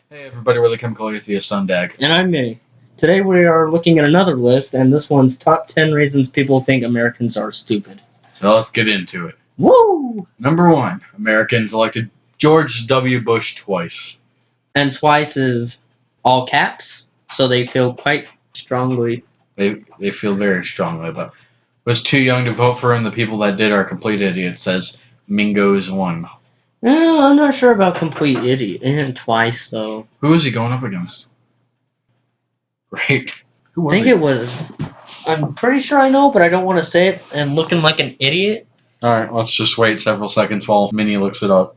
Hey everybody, we're the Chemical Atheist on deck. And I'm Minnie. Today we are looking at another list, and this one's top 10 reasons people think Americans are stupid. So let's get into it. Woo! Number 1, Americans elected George W. Bush twice. And twice is all caps, so they feel quite strongly. They feel very strongly about it. Was too young to vote for him. The people that did are complete idiots, says Mingo's one. I'm not sure about complete idiot. And twice, though. Who was he going up against? Great. Who was I think he? it was... I'm pretty sure I know, but I don't want to say it and looking like an idiot. Alright, let's just wait several seconds while Minnie looks it up.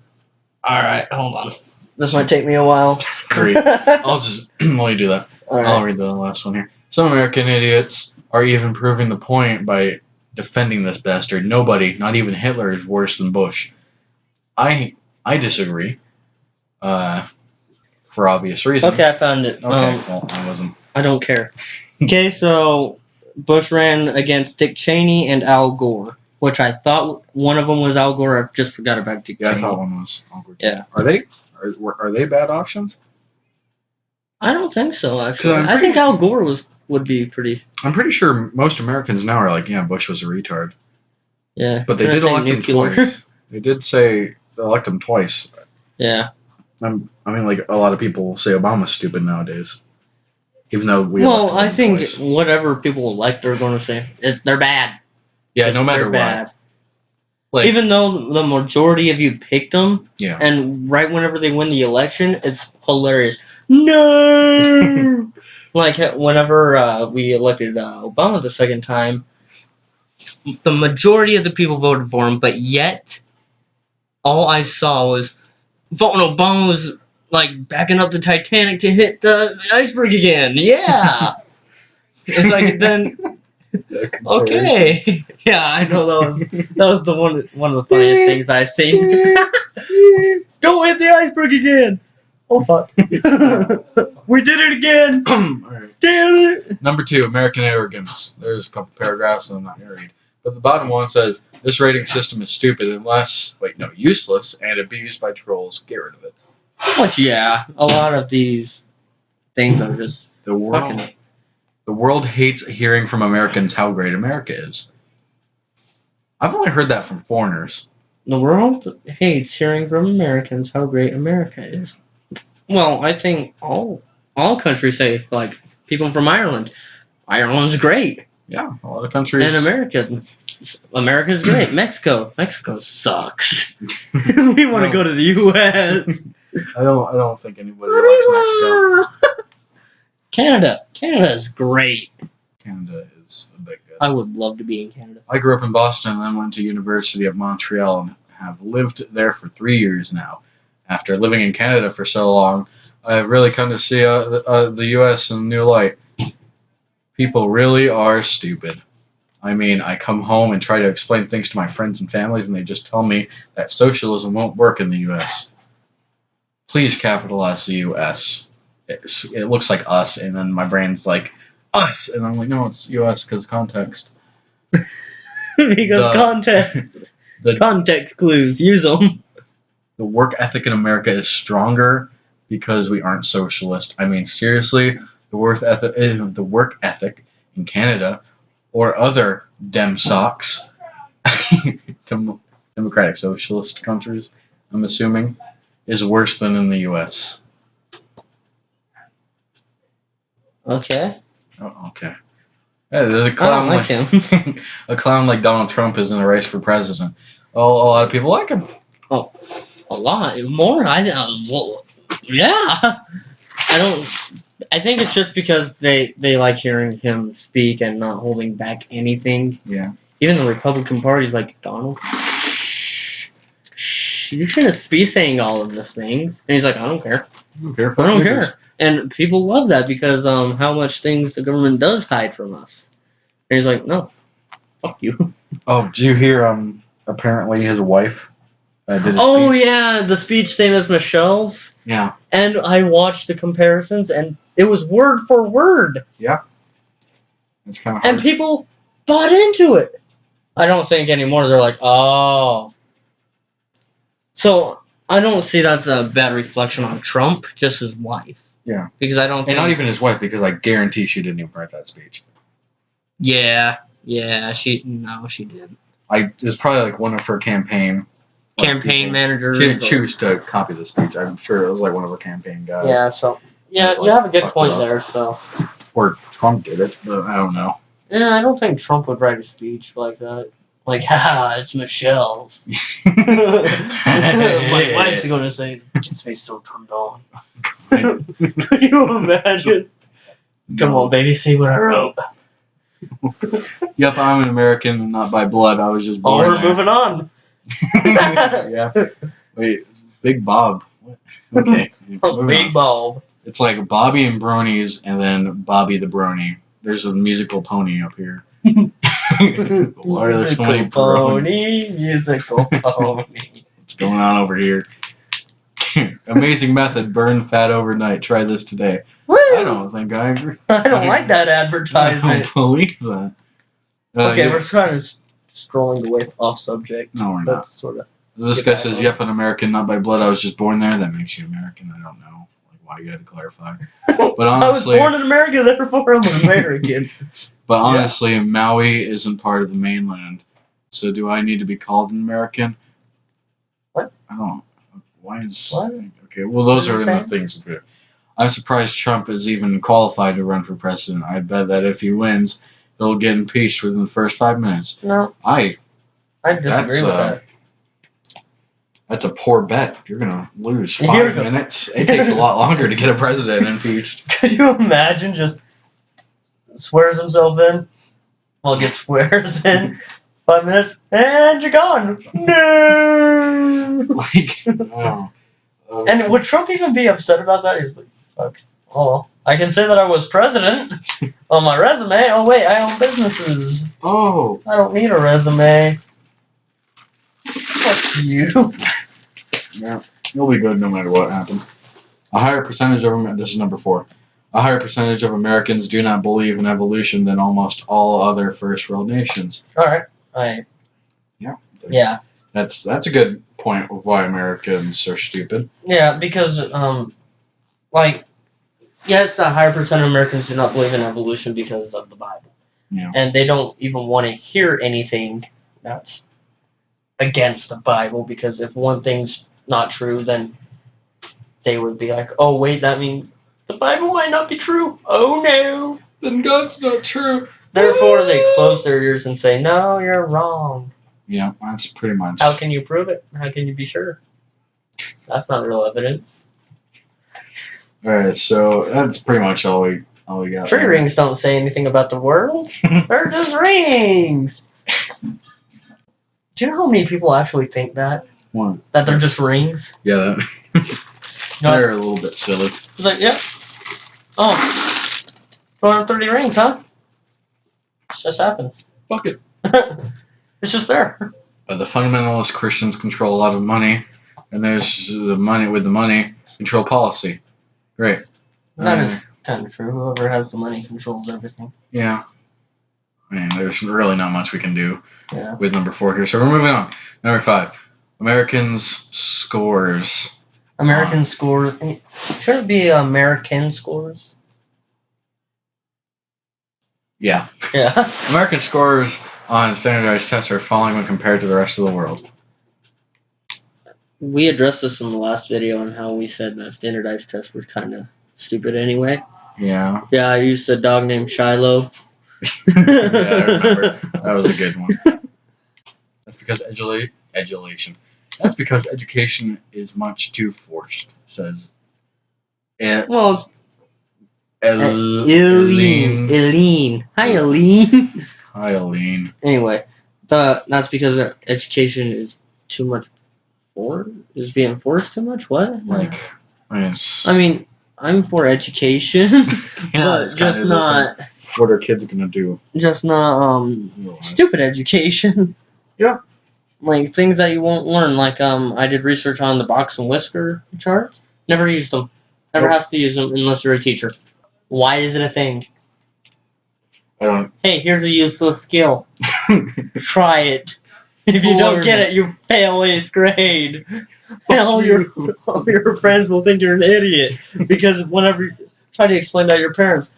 Alright, hold on. This might take me a while. Great. I'll just while you do that. All I'll right. read the last one here. Some American idiots are even proving the point by defending this bastard. Nobody, not even Hitler, is worse than Bush. I disagree. For obvious reasons. Okay, I found it. Okay, well, I wasn't. I don't care. Okay, so Bush ran against Dick Cheney and Al Gore, which I thought one of them was Al Gore. I just forgot about Dick Yeah, Cheney. I thought one was awkward. Yeah. Are they bad options? I don't think so, actually. I'm I think pretty- Al Gore would be pretty... I'm pretty sure most Americans now are like, yeah, Bush was a retard. Yeah. But they Can I did say elect him nuclear? twice. They did say they elect him twice. Yeah. I mean, like a lot of people say Obama's stupid nowadays, even though we. Well, elected I him think twice. whatever people elect are going to say, they're bad. Yeah, Just no matter they're what. bad. Like, Even though the majority of you picked them, yeah. and right whenever they win the election, it's hilarious. No! Like, whenever we elected Obama the second time, the majority of the people voted for him, but yet, all I saw was voting Obama was, like, backing up the Titanic to hit the iceberg again. Yeah! It's like, then... Okay. Yeah, I know that was the one of the funniest things I've seen. Don't hit the iceberg again. Oh fuck. We did it again. Alright. Damn it. Number 2, American arrogance. There's a couple paragraphs I'm not going to read. But the bottom one says, this rating system is stupid useless and abused by trolls. Get rid of it. Which, yeah, a lot of these things are just The world, fucking... the world hates hearing from Americans how great America is. I've only heard that from foreigners. The world hates hearing from Americans how great America is. Well, I think all countries say, like, people from Ireland, Ireland's great. Yeah, a lot of countries. And America's great. Mexico sucks. We want to go to the U.S. I don't think anybody likes Mexico. Canada is great. Canada is a bit good. I would love to be in Canada. I grew up in Boston and then went to University of Montreal and have lived there for 3 years now. After living in Canada for so long, I've really come to see the U.S. in a new light. People really are stupid. I mean, I come home and try to explain things to my friends and families, and they just tell me that socialism won't work in the U.S. Please capitalize the U.S. It looks like us, and then my brain's like, us! And I'm like, no, it's U.S. because context. Because context. Context clues. Use them. The work ethic in America is stronger because we aren't socialist. I mean, seriously, the work ethic in Canada or other Democratic socialist countries, I'm assuming, is worse than in the U.S. Okay. Oh, okay. The clown I don't like him. A clown like Donald Trump is in a race for president. Oh, a lot of people like him. Oh, a lot more. Yeah. I think it's just because they like hearing him speak and not holding back anything. Yeah. Even the Republican Party's like, Donald, you shouldn't be saying all of these things. And he's like, I don't care. I don't care. I don't care. And people love that because how much things the government does hide from us. And he's like, no, fuck you. Oh, did you hear? Apparently his wife did a Oh speech. yeah, the speech same as Michelle's. Yeah. And I watched the comparisons, and it was word for word. Yeah. It's kind of And people bought into it. I don't think anymore. They're like, oh. So I don't see that's a bad reflection on Trump, just his wife. Yeah. Because I don't And think... not even his wife, because I guarantee she didn't even write that speech. Yeah, she didn't. It's probably like one of her campaign Managers. She didn't choose to copy the speech. I'm sure it was like one of her campaign guys. Yeah, so... Yeah, Like, you have a good point up. there, so... Or Trump did it, but I don't know. Yeah, I don't think Trump would write a speech like that. Like, haha, it's Michelle's. My wife's gonna say, "It's me so turned on." Can you imagine? Come on, baby, see what I wrote. Yep, I'm an American, not by blood. I was just Oh, born we're there. moving on. Yeah. Wait, Big Bob. What? Okay. Big Bob. It's like Bobby and Bronies, and then Bobby the Brony. There's a musical pony up here. Why are there so many pony? Musical pony. What's going on over here? Amazing method. Burn fat overnight. Try this today. Woo! I don't think I agree. I don't like that I advertisement. don't believe that. Okay, yeah. we're kind of strolling away off subject. No, we're That's sort of. This guy says, "Yep, an American, not by blood. I was just born there. That makes you American." I don't know, like why you had to clarify. But honestly, I was born in America, therefore I'm an American. But honestly, Maui isn't part of the mainland. So do I need to be called an American? What? I don't. Why is? What? Okay, well those What are is in it the things. I'm surprised Trump is even qualified to run for president. I bet that if he wins, he'll get impeached within the first 5 minutes. No, I disagree with that. That's a poor bet. You're gonna lose 5 minutes. It takes a lot longer to get a president impeached. Could you imagine just swears himself in? Well, gets swears in 5 minutes, and you're gone. No. Like, no. And would Trump even be upset about that? He's like, fuck. Oh, well, I can say that I was president on my resume. Oh, wait, I own businesses. Oh. I don't need a resume. Fuck you. Yeah, you'll be good no matter what happens. A higher percentage of this is number 4. A higher percentage of Americans do not believe in evolution than almost all other first world nations. All right. Yeah. That's a good point of why Americans are stupid. Yeah, because yes, a higher percent of Americans do not believe in evolution because of the Bible. Yeah. And they don't even want to hear anything that's against the Bible, because if one thing's not true, then they would be like, oh, wait, that means the Bible might not be true. Oh, no. Then God's not true. Therefore, they close their ears and say, no, you're wrong. Yeah, that's pretty much. How can you prove it? How can you be sure? That's not real evidence. Alright, so that's pretty much all we got. Tree rings don't say anything about the world. They're just rings. Do you know how many people actually think that? What? That they're just rings? Yeah, they're a little bit silly. It's like, yeah. Oh, 230 rings, huh? It just happens. Fuck it. It's just there. The fundamentalist Christians control a lot of money, and there's the money control policy. Great. That is kind of true. Whoever has the money controls everything. Yeah. I mean, there's really not much we can do with number 4 here. So we're moving on. Number 5. Americans scores. American scores. Should it be American scores? Yeah. Yeah. American scores on standardized tests are falling when compared to the rest of the world. We addressed this in the last video on how we said that standardized tests were kind of stupid anyway. Yeah. Yeah, I used a dog named Shiloh. Yeah, I remember. That was a good one. That's because That's because education is much too forced, says Well, it's Eileen. Eileen. Hi, Eileen. Hi, Eileen. Anyway, that's because education is too much is being forced too much. What? I mean, I'm for education, but just not. What are kids gonna do? Just not stupid education. Yeah. Like things that you won't learn. Like I did research on the box and whisker charts. Never used them. Never has to use them unless you're a teacher. Why is it a thing? I don't. Hey, here's a useless skill. Try it. If you don't Learn. get it, you fail 8th grade. All you. your friends will think you're an idiot because whenever you try to explain that to your parents,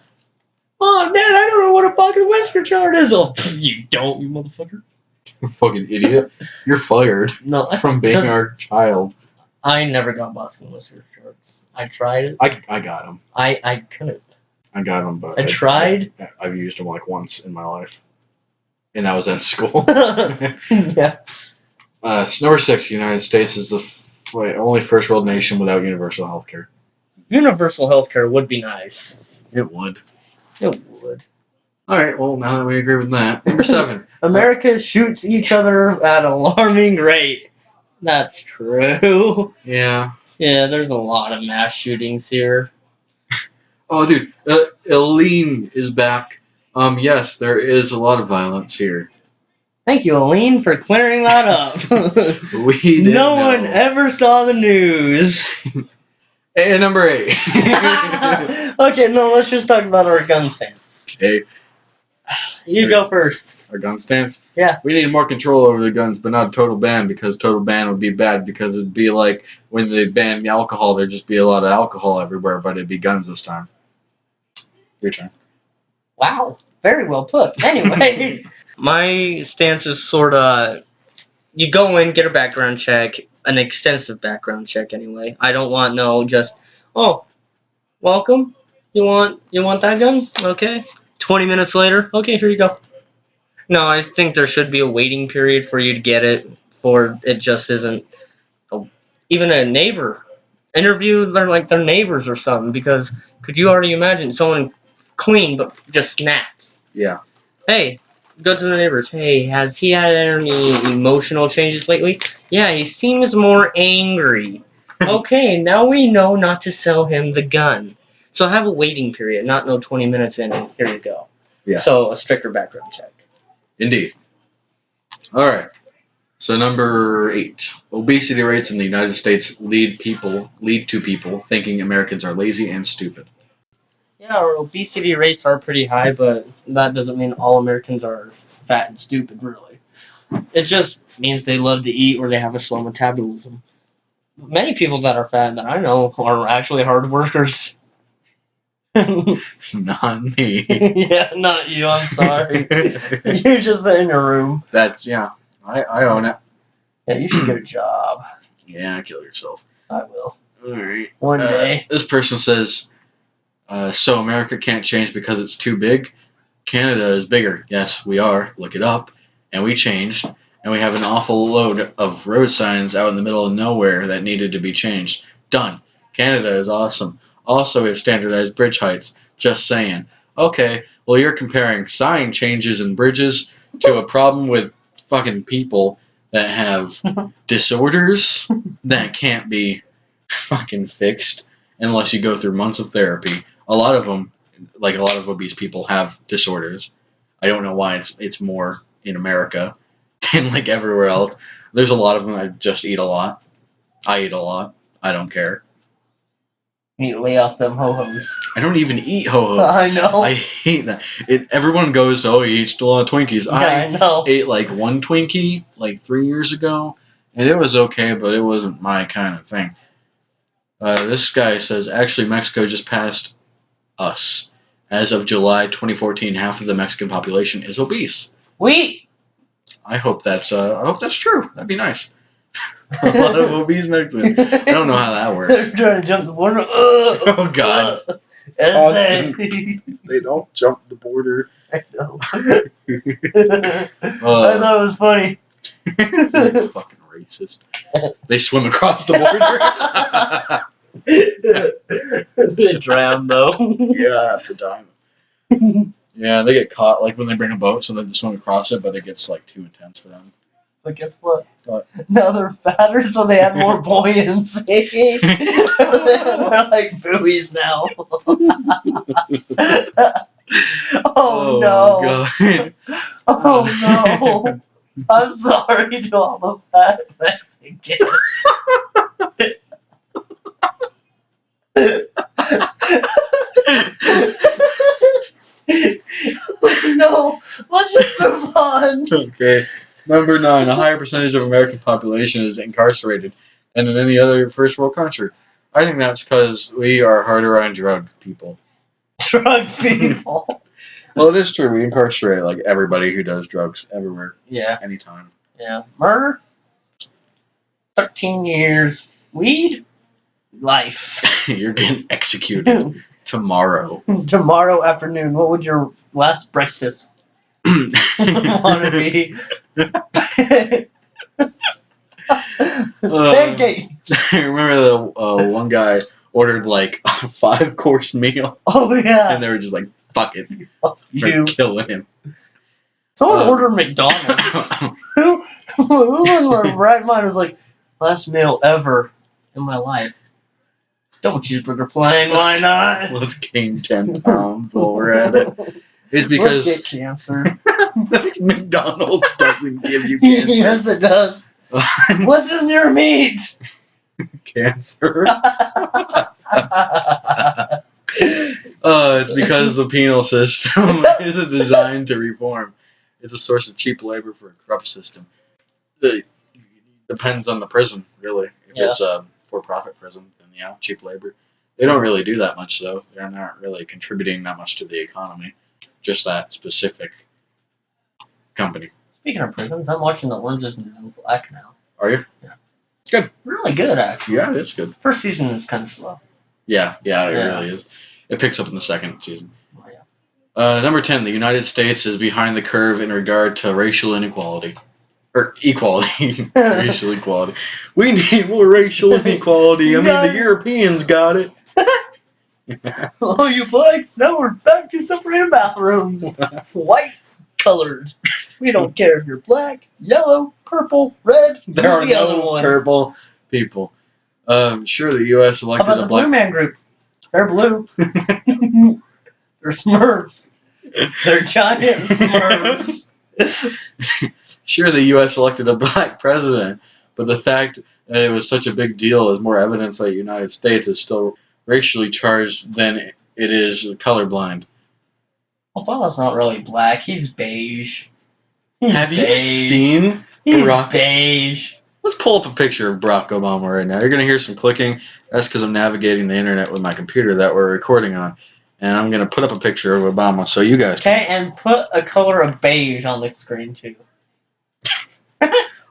oh, Dad, I don't know what a pocket whisker chart is. Oh, you don't, you motherfucker. You fucking idiot. You're fired No, from being our child. I never got pocket whisker charts. I tried it. I got them. I couldn't. I got them, but I tried. I've used them like once in my life, and that was at school. Yeah. Number 6, the United States is the only first world nation without universal health care. Universal healthcare would be nice. It would. It would. All right. Well, now that we agree with that, number 7. America shoots each other at an alarming rate. That's true. Yeah. Yeah, there's a lot of mass shootings here. Oh, dude, Eileen is back. Yes, there is a lot of violence here. Thank you, Aline, for clearing that up. We didn't No know. one ever saw the news. And number 8. Okay, no, let's just talk about our gun stance. Okay, You go first. our gun stance. Yeah. We need more control over the guns, but not a total ban, because total ban would be bad, because it'd be like when they ban alcohol, there'd just be a lot of alcohol everywhere, but it'd be guns this time. Your turn. Wow, very well put. Anyway, my stance is sort of, you go in, get a background check, an extensive background check anyway. I don't want no just, oh, welcome. You want that gun? Okay. 20 minutes later, okay, here you go. No, I think there should be a waiting period for you to get it, for it just isn't even a neighbor. Interview their neighbors or something, because could you already imagine someone clean but just snaps? Yeah. Hey, go to the neighbors. Hey, has he had any emotional changes lately? Yeah, he seems more angry. Okay, now we know not to sell him the gun. So have a waiting period, not no 20 minutes in, and here you go. Yeah. So a stricter background check. Indeed. All right. So number 8, obesity rates in the United States lead to people thinking Americans are lazy and stupid. Yeah, our obesity rates are pretty high, but that doesn't mean all Americans are fat and stupid, really. It just means they love to eat or they have a slow metabolism. Many people that are fat that I know are actually hard workers. Not me. Yeah, not you, I'm sorry. You just sit in your room. I own it. Yeah, you should get a job. Yeah, kill yourself. I will. All right. One day. This person says, so America can't change because it's too big? Canada is bigger. Yes, we are. Look it up. And we changed. And we have an awful load of road signs out in the middle of nowhere that needed to be changed. Done. Canada is awesome. Also, we have standardized bridge heights. Just saying. Okay, well, you're comparing sign changes and bridges to a problem with fucking people that have disorders that can't be fucking fixed unless you go through months of therapy. A lot of them, like a lot of obese people, have disorders. I don't know why it's more in America than like everywhere else. There's a lot of them that just eat a lot. I eat a lot. I don't care. You lay off them ho-hos. I don't even eat ho-hos. I know. I hate that. Everyone goes, oh, he eats a lot of Twinkies. Yeah, I know. ate like one Twinkie like 3 years ago, and it was okay, but it wasn't my kind of thing. This guy says, actually, Mexico just passed us. As of July 2014, half of the Mexican population is obese. Wait. I hope that's true. That'd be nice. A lot of obese Mexicans. I don't know how that works. They're trying to jump the border. Oh God. Austin. They don't jump the border. I know. I thought it was funny. Fucking racist. They swim across the border. They drown though. Yeah, half the time. Yeah, they get caught like when they bring a boat, so they have to swim across it, but it gets like too intense for them. But guess what? What? Now they're fatter, so they have more buoyancy. They're like buoys now. Oh no! God. Oh no! I'm sorry to all the fat Mexicans. No, let's just move on. Okay. Number 9, a higher percentage of American population is incarcerated than in any other first world country. I think that's because we are harder on drug people. Drug people. Well, it is true. We incarcerate like everybody who does drugs everywhere, Yeah. anytime. Yeah. Murder? 13 years. Weed? Life. You're getting executed tomorrow. Tomorrow afternoon, what would your last breakfast want to be? Pancakes. I remember the one guy ordered like a 5-course meal, Oh yeah. and they were just like, "Fuck it, Fuck we're you. killing him." Someone ordered McDonald's. Who in their right mind was like, last meal ever in my life? Double cheeseburger plain, why not? Let's gain 10 pounds while we're at it. It's because Let's get cancer. McDonald's doesn't give you cancer. Yes, it does. What's in your meat? Cancer. It's because the penal system isn't designed to reform. It's a source of cheap labor for a corrupt system. It depends on the prison, really. If it's a for-profit prison, then yeah, cheap labor. They don't really do that much, though. They're not really contributing that much to the economy. Just that specific company. Speaking of prisons, I'm watching The Orange is the New Black now. Are you? Yeah. It's good. Really good, actually. Yeah, it's good. First season is kind of slow. Yeah, it really is. It picks up in the second season. Oh, yeah. Number 10, the United States is behind the curve in regard to racial inequality. Or equality. Racial equality. We need more racial inequality. I mean, the Europeans got it. Oh, you blacks, now we're back to separated bathrooms. White colored. We don't care if you're black, yellow, purple, red. There you're are the other no one. purple people. Sure, the U.S. How elected about a the black... Blue Man Group? They're blue. They're Smurfs. They're giant Smurfs. Sure, the U.S. elected a black president, but the fact that it was such a big deal is more evidence that the United States is still racially charged than it is colorblind. Obama's not really black. He's beige. Have you seen He's Barack? beige. Let's pull up a picture of Barack Obama right now. You're going to hear some clicking. That's because I'm navigating the internet with my computer that we're recording on. And I'm going to put up a picture of Obama so you guys can... Okay, and put a color of beige on the screen, too.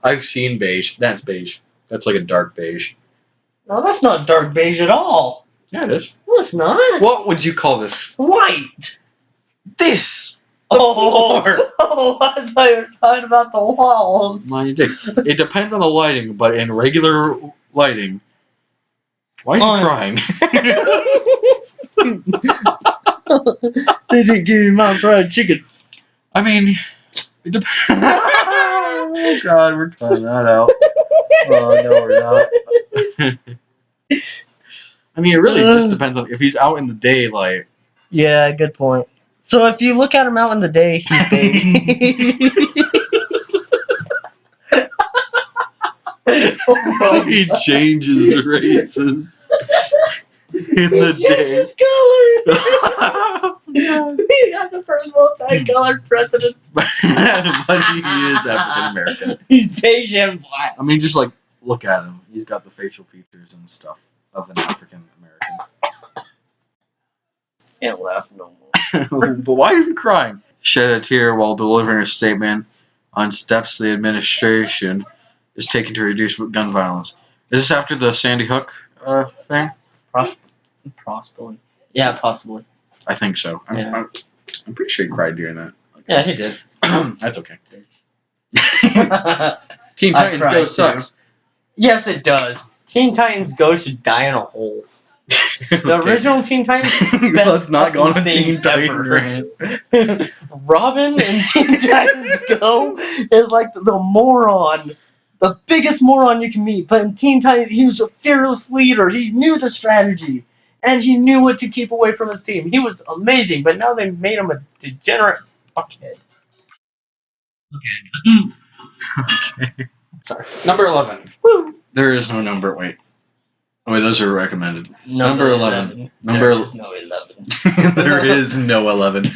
I've seen beige. That's beige. That's like a dark beige. No, that's not dark beige at all. Yeah, it is. No, it's not. What would you call this? White. This! Oh, I thought you were talking about the walls. Mind you, dick. It depends on the lighting, but in regular lighting... Why is he crying? They didn't give me my fried chicken. I mean, it depends. Oh God, we're cutting that out. Oh no, we're not. I mean, it really just depends on if he's out in the daylight. Yeah, good point. So if you look at him out in the day, he's beige. Oh He changes races in the day. His color. He got the first multicolored president. But he is African American. He's beige and black. I mean, just like look at him. He's got the facial features and stuff of an African American. Can't laugh no more. But why is he crying? Shed a tear while delivering a statement on steps the administration is taking to reduce gun violence. Is this after the Sandy Hook thing? Possibly. Yeah, possibly. I think so. I'm pretty sure he cried during that. Yeah, he did. That's okay. Teen Titans Go sucks. Yes, it does. Teen Titans Go should die in a hole. The original Teen Titans. Let's not go on a Teen Titan ever. rant. Robin in Teen Titans Go is like the moron. The biggest moron you can meet. But in Teen Titans, he was a fearless leader. He knew the strategy. And he knew what to keep away from his team. He was amazing, but now they made him a degenerate fuckhead. Okay. Sorry. Number 11. Woo. There is no number. Wait, those are recommended. Number 11. There is no 11. There is no 11.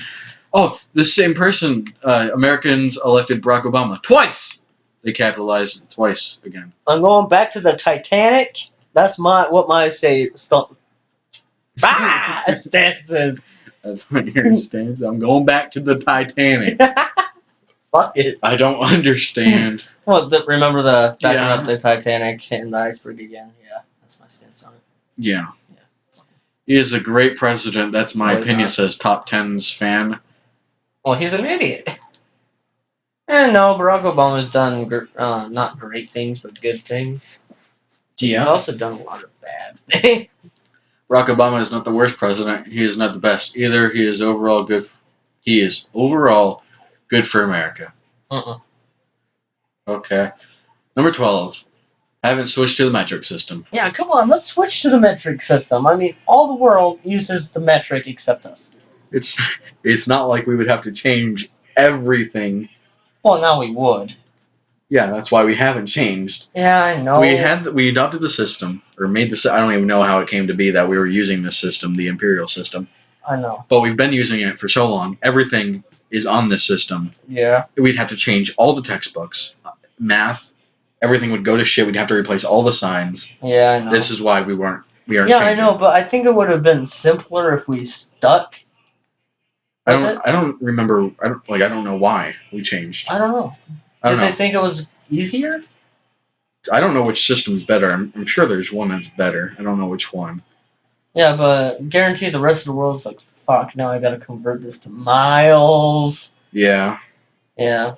Oh, the same person. Americans elected Barack Obama twice. they capitalized it twice again. I'm going back to the Titanic. That's what my stance is. That's what your stance. I'm going back to the Titanic. Fuck it. I don't understand. Well, remember the backing Yeah. up the Titanic and the iceberg again? Yeah, that's my stance on it. Yeah. Yeah. He is a great president. That's my No, he's opinion. not. Says top 10's fan. Well, he's an idiot. And no, Barack Obama's done not great things, but good things. He's also done a lot of bad. Barack Obama is not the worst president. He is not the best either. He is overall good. He is overall good for America. Okay. Number 12. Haven't switched to the metric system. Yeah, come on, let's switch to the metric system. I mean, all the world uses the metric except us. It's not like we would have to change everything. Well, now we would. Yeah, that's why we haven't changed. Yeah, I know. We adopted the system, or made this. I don't even know how it came to be that we were using this system, the imperial system. I know. But we've been using it for so long. Everything is on this system. Yeah. We'd have to change all the textbooks, math. Everything would go to shit. We'd have to replace all the signs. Yeah, I know. This is why we aren't. Yeah, changing. I know, but I think it would have been simpler if we stuck. I don't remember. I don't know why we changed. I don't know. Did they think it was easier? I don't know which system's better. I'm sure there's one that's better. I don't know which one. Yeah, but guaranteed the rest of the world's like, fuck, now I gotta convert this to miles. Yeah. Yeah.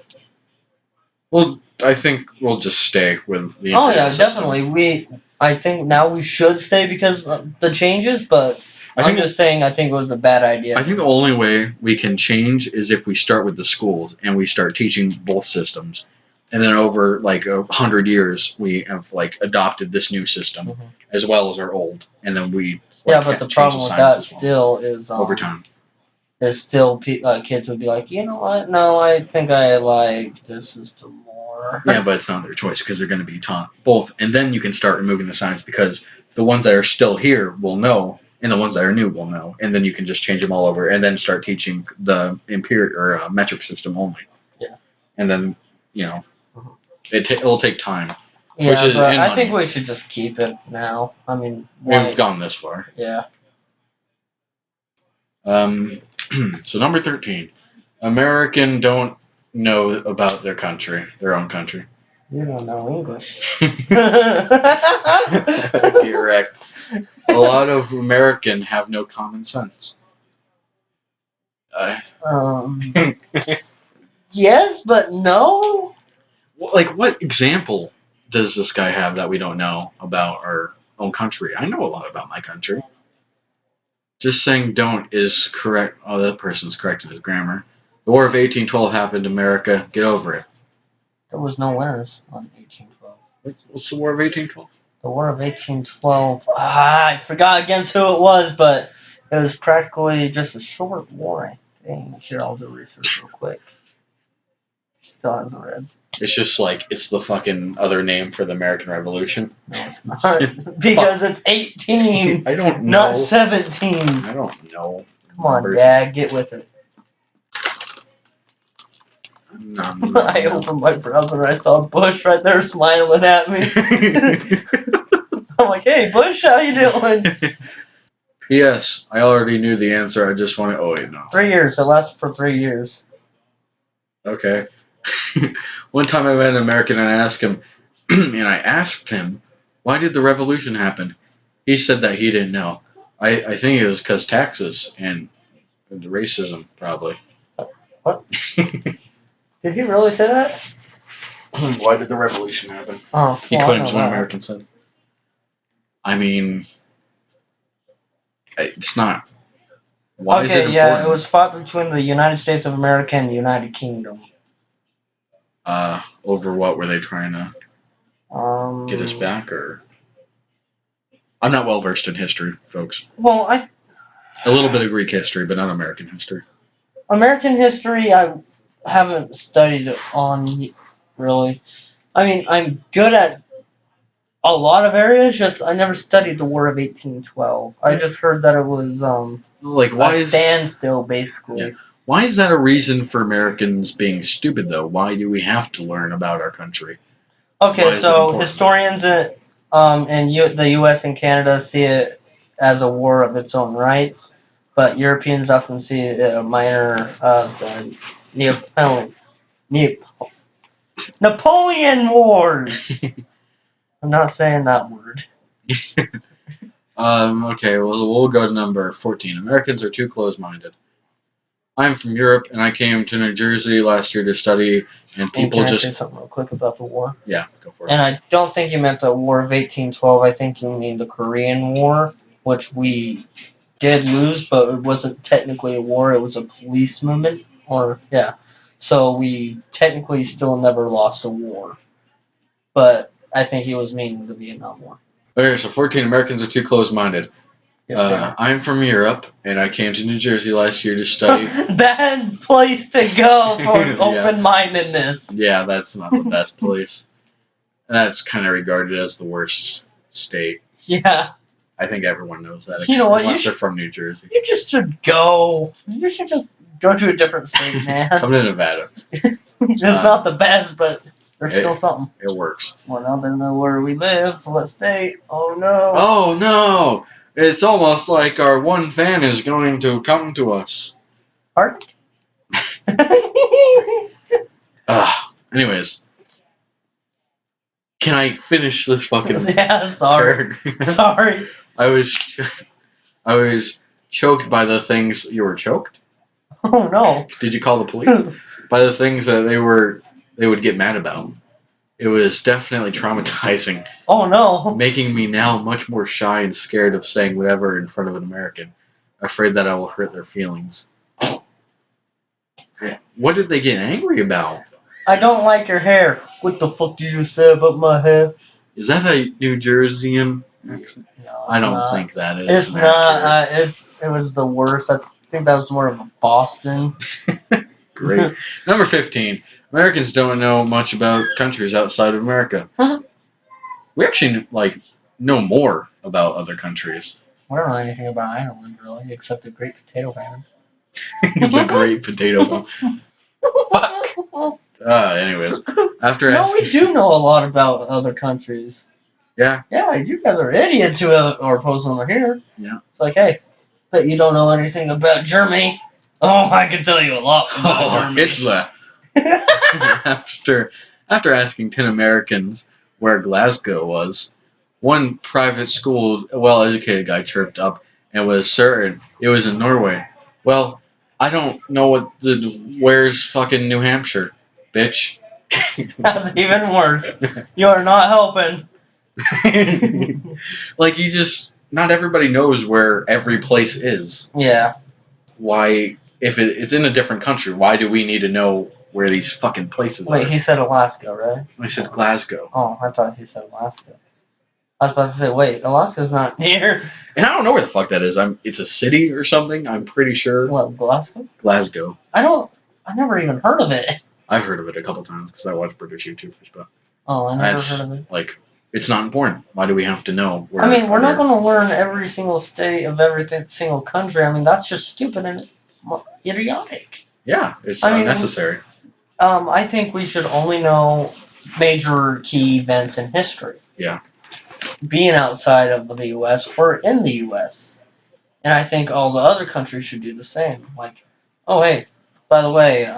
Well, I think we'll just stay with the Oh, yeah, system. definitely. I think now we should stay because of the changes, but I'm just saying I think it was a bad idea. I think the only way we can change is if we start with the schools and we start teaching both systems. And then over like 100 years, we have like adopted this new system as well as our old. And then we but the problem with that still is over time. Is still kids would be like, you know what? No, I think I like this system more. Yeah, but it's not their choice because they're going to be taught both. And then you can start removing the signs because the ones that are still here will know, and the ones that are new will know. And then you can just change them all over and then start teaching the metric system only. Yeah. And then, it'll take time. Yeah, but I think we should just keep it now. I mean, we've gone this far. Yeah. So number 13, American don't know about their country, their own country. You don't know English. Correct. A lot of American have no common sense. Yes, but no. Like, what example does this guy have that we don't know about our own country? I know a lot about my country. Just saying don't is correct. Oh, that person's correct in his grammar. The War of 1812 happened in America. Get over it. There was no winners on 1812. What's the War of 1812? The War of 1812. I forgot against who it was, but it was practically just a short war, I think. Here, I'll do research real quick. Still hasn't read. It's just like, it's the fucking other name for the American Revolution. No, it's not. Because it's 18. I don't know. Not 17s. I don't know. Come on, Dad, get with it. I opened my browser and I saw Bush right there smiling at me. I'm like, hey, Bush, how you doing? Yes, I already knew the answer. I just want to... Oh, wait, no. 3 years. It lasted for 3 years. Okay. One time I met an American and I asked him, why did the revolution happen? He said that he didn't know. I think it was because taxes and the racism, probably. What? Did he really say that? Why did the revolution happen? Oh, he claims one American said. I mean, it's not. Why is it important? It was fought between the United States of America and the United Kingdom. Over what were they trying to get us back, or? I'm not well versed in history, folks. Well, a little bit of Greek history, but not American history. American history, I haven't studied it on really. I mean, I'm good at a lot of areas. Just I never studied the War of 1812. I just heard that it was like why a standstill, basically. Yeah. Why is that a reason for Americans being stupid, though? Why do we have to learn about our country? Why Okay, is it so important? historians the U.S. and Canada see it as a war of its own rights, but Europeans often see it a minor of the Napoleon Wars. I'm not saying that word. Okay, well, we'll go to number 14. Americans are too close-minded. I'm from Europe, and I came to New Jersey last year to study, and And people can I just... say something real quick about the war? Yeah, go for it. And I don't think you meant the War of 1812. I think you mean the Korean War, which we did lose, but it wasn't technically a war. It was a police movement. So we technically still never lost a war. But I think he was meaning the Vietnam War. Okay, so 14 Americans are too close-minded. Yes, they are. I'm from Europe, and I came to New Jersey last year to study. Bad place to go for Yeah. open-mindedness. Yeah, that's not the best place. That's kind of regarded as the worst state. Yeah. I think everyone knows that, You know what, unless they're from New Jersey. You just should go. You should just go to a different state, man. Come to Nevada. It's not the best, but there's it- still something. It works. Well, now they know where we live, what state. Oh no. Oh no! It's almost like our one fan is going to come to us. Pardon? Anyways. Can I finish this fucking... Yeah, sorry. Sorry. I was choked by the things... You were choked? Oh no. Did you call the police? By the things that they would get mad about. It was definitely traumatizing, Oh no. making me now much more shy and scared of saying whatever in front of an American, afraid that I will hurt their feelings. What did they get angry about? I don't like your hair. What the fuck did you say about my hair? Is that a New Jerseyan accent? No, I don't not. think that is. It's not. It was the worst. I think that was more of a Boston. Great. Number 15. Americans don't know much about countries outside of America. Huh? We actually know more about other countries. I don't know anything about Ireland really, except the Great Potato Famine. The Great Potato Famine. Fuck. Anyways, after No, asking... we do know a lot about other countries. Yeah. Yeah, you guys are idiots who are posting over here. Yeah. It's like, hey, but you don't know anything about Germany. Oh, I can tell you a lot about Germany. Hitler. After asking 10 Americans where Glasgow was, one private school, well-educated guy chirped up and was certain it was in Norway. Well, I don't know where's fucking New Hampshire, bitch. That's even worse. You are not helping. Not everybody knows where every place is. Yeah. Why, if it's in a different country, why do we need to know where these fucking places are? Wait, he said Alaska, right? I said Glasgow. Oh, I thought he said Alaska. I was about to say, wait, Alaska's not near. And I don't know where the fuck that is. It's a city or something, I'm pretty sure. What, Glasgow? Glasgow. I never even heard of it. I've heard of it a couple times because I watch British YouTubers, but Oh, I never heard of it. It's not important. Why do we have to know where? I mean, we're not going to learn every single state of every single country. I mean, that's just stupid and idiotic. Yeah, it's unnecessary. I think we should only know major key events in history. Yeah. Being outside of the U.S. or in the U.S. And I think all the other countries should do the same. Like, oh, hey, by the way,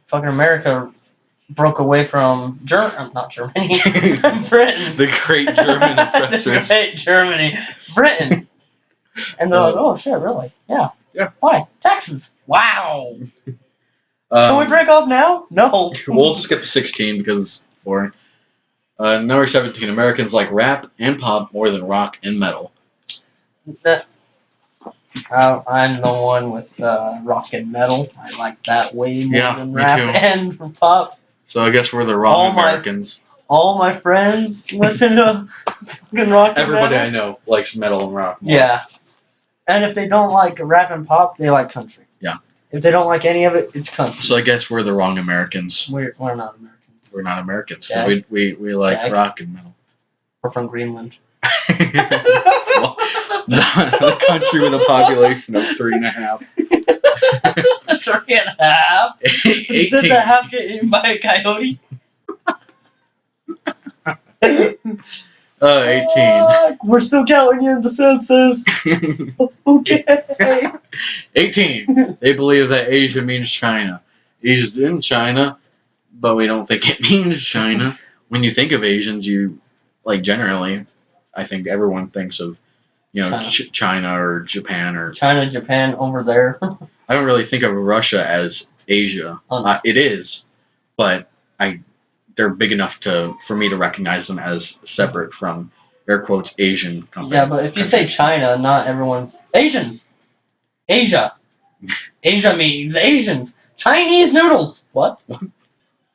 fucking America broke away from not Germany, Britain. The great German oppressors. The great Germany. Britain. And they're like, oh, shit, really? Yeah. Yeah. Why? Taxes. Wow. Can we break up now? No. We'll skip 16 because it's boring. Number 17. Americans like rap and pop more than rock and metal. I'm the one with rock and metal. I like that way more than me rap too. and pop. So I guess we're the wrong Americans. All my friends listen to fucking rock and Everybody metal. I know likes metal and rock more. Yeah. And if they don't like rap and pop, they like country. Yeah. If they don't like any of it, it's country. So I guess we're the wrong Americans. We're not Americans. We're not Americans. Jag. We like rock and metal. We're from Greenland. Well, the country with a population of 3.5. A 3.5. 18. Did the half get eaten by a coyote? 18. Fuck, we're still counting you in the census. Okay. 18. They believe that Asia means China. Asia's in China, but we don't think it means China. When you think of Asians, you, like, generally, I think everyone thinks of, you know, China or Japan or... China, Japan, over there. I don't really think of Russia as Asia. It is, but they're big enough for me to recognize them as separate from, air quotes, Asian countries. Yeah, but if you say China, not everyone's... Asians! Asia! Asia means Asians! Chinese noodles! What?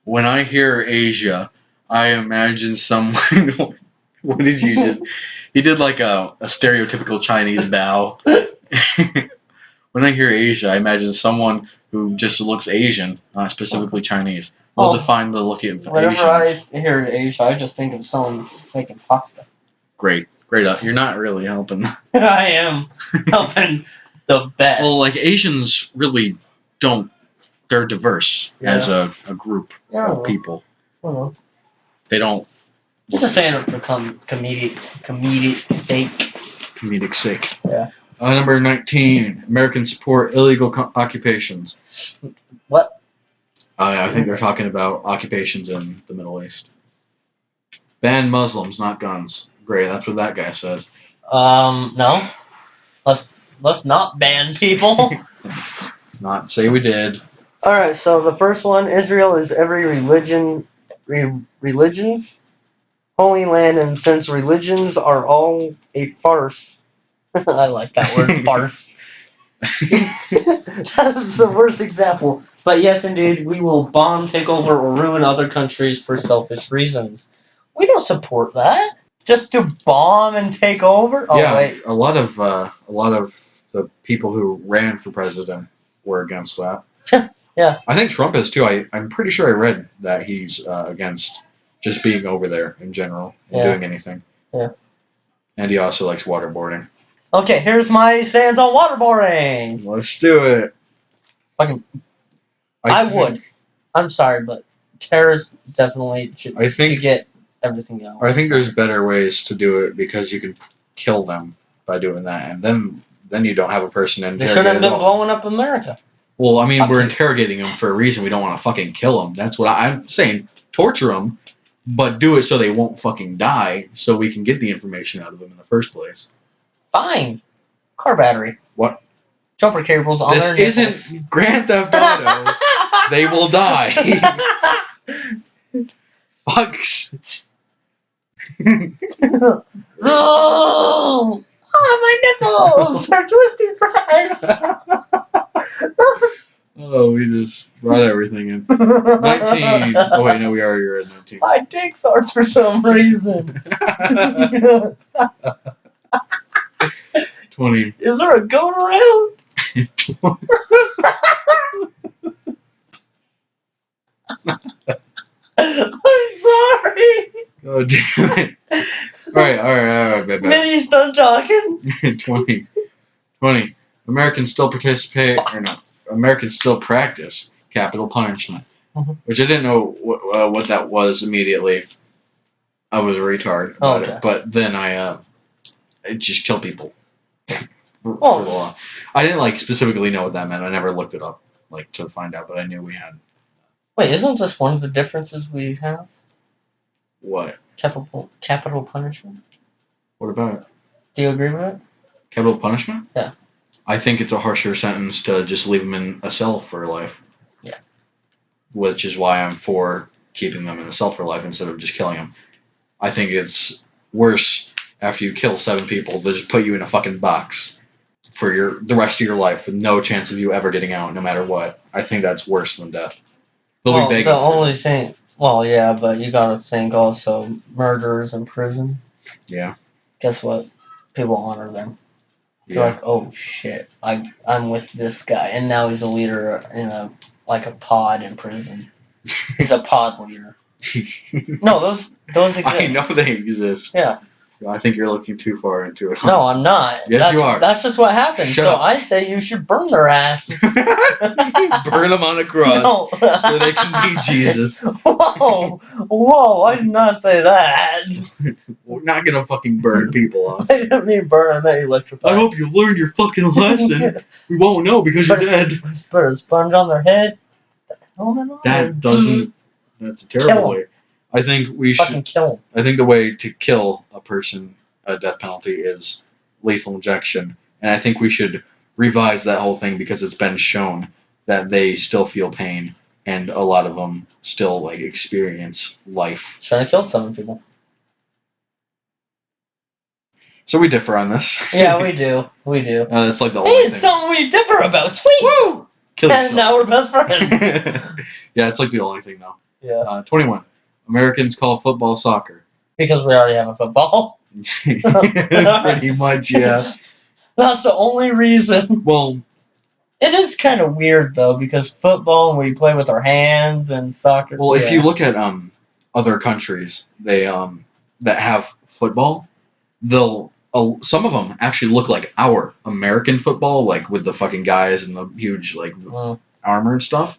When I hear Asia, I imagine someone... What did you just... He did like a stereotypical Chinese bow. When I hear Asia, I imagine someone who just looks Asian, not specifically Chinese. We'll define the look of whenever Asians. I hear Asia, I just think of someone making pasta. Great. You're not really helping. I am helping the best. Well, like, Asians really don't... They're diverse as a group of people. They don't... Just saying it for comedic sake. Comedic sake. Yeah. Number 19. Americans support illegal occupations. What? I think they're talking about occupations in the Middle East. Ban Muslims, not guns. Great, that's what that guy said. No. Let's not ban people. Let's not say we did. Alright, so the first one, Israel is every religion's holy land, and since religions are all a farce. I like that word, farce. That's the worst example. But yes, indeed, we will bomb, take over, or ruin other countries for selfish reasons. We don't support that. Just to bomb and take over? Oh, yeah, wait. a lot of the people who ran for president were against that. Yeah. I think Trump is too. I'm pretty sure I read that he's against just being over there in general and doing anything. Yeah. And he also likes waterboarding. Okay, here's my stance on waterboarding. Let's do it. Fucking. I would. I'm sorry, but terrorists definitely should get everything else. I think there's better ways to do it because you can kill them by doing that, and then you don't have a person to interrogate. They shouldn't have been blowing up America. Well, I mean, we're interrogating them for a reason. We don't want to fucking kill them. That's what I'm saying. Torture them, but do it so they won't fucking die, so we can get the information out of them in the first place. Fine. Car battery. What? Jumper cables on their nipples. This isn't Grand Theft Auto. They will die. Fucks. Oh, my nipples are twisting fried. Oh, we just brought everything in. 19. Oh, wait, no, we already read 19. My dick's hard for some reason. 20. Is there a goat around? I'm sorry. Oh, damn it. Alright. Minnie's done talking. 20. Americans still Americans still practice capital punishment. Which I didn't know what that was immediately. I was a retard about it. But then I just kill people. For the law. I didn't specifically know what that meant. I never looked it up to find out, but I knew we had. Wait, isn't this one of the differences we have? What? Capital punishment? What about it? Do you agree with it? Capital punishment? Yeah. I think it's a harsher sentence to just leave them in a cell for life. Yeah. Which is why I'm for keeping them in a cell for life instead of just killing them. I think it's worse after you kill 7 people to just put you in a fucking box for the rest of your life with no chance of you ever getting out, no matter what. I think that's worse than death. They'll be begging. The only thing. Well, yeah, but you gotta think also murderers in prison. Yeah. Guess what? People honor them. Yeah. They're like, oh shit, I'm with this guy, and now he's a leader in a pod in prison. He's a pod leader. No, those exist. I know they exist. Yeah. I think you're looking too far into it. No, honestly. I'm not. Yes, you are. That's just what happens. Shut so up. I say you should burn their ass. Burn them on a cross No. so they can be Jesus. Whoa, I did not say that. We're not gonna fucking burn people, I honestly. didn't mean burn, I meant electrify. I hope you learned your fucking lesson. We won't know because you're dead. Put a sponge on their head. That doesn't. That's a Kill terrible 'em. way. I think we should. Fucking kill them. I think the way to kill a person, a death penalty, is lethal injection, and I think we should revise that whole thing because it's been shown that they still feel pain, and a lot of them still like experience life. Trying to kill some people. So we differ on this. Yeah, we do. We do. It's like the Hey, only it's thing. something we differ about. Sweet. Woo! Kill And yourself. now we're best friends. Yeah, it's like the only thing though. Yeah. 21. Americans call football soccer. Because we already have a football. Pretty much, yeah. That's the only reason. Well, It is kind of weird though, because football we play with our hands and soccer. well, if yeah. you look at other countries, they that have football, they'll some of them actually look like our American football, like with the fucking guys and the huge like armor and stuff.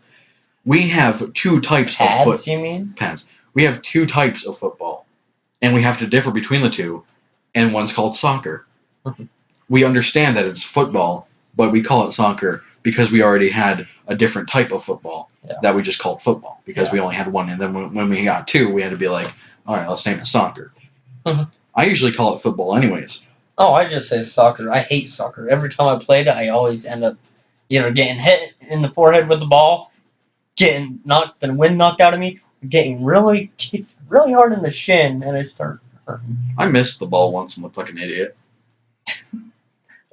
We have two types of pads, you mean? pads. We have two types of football, and we have to differ between the two. And one's called soccer. We understand that it's football, but we call it soccer because we already had a different type of football that we just called football because we only had one. And then when we got two, we had to be like, all right, let's name it soccer. I usually call it football anyways. Oh, I just say soccer. I hate soccer. Every time I played it, I always end up either getting hit in the forehead with the ball, getting the wind knocked out of me, getting really hard in the shin, and I start hurting. I missed the ball once and looked like an idiot.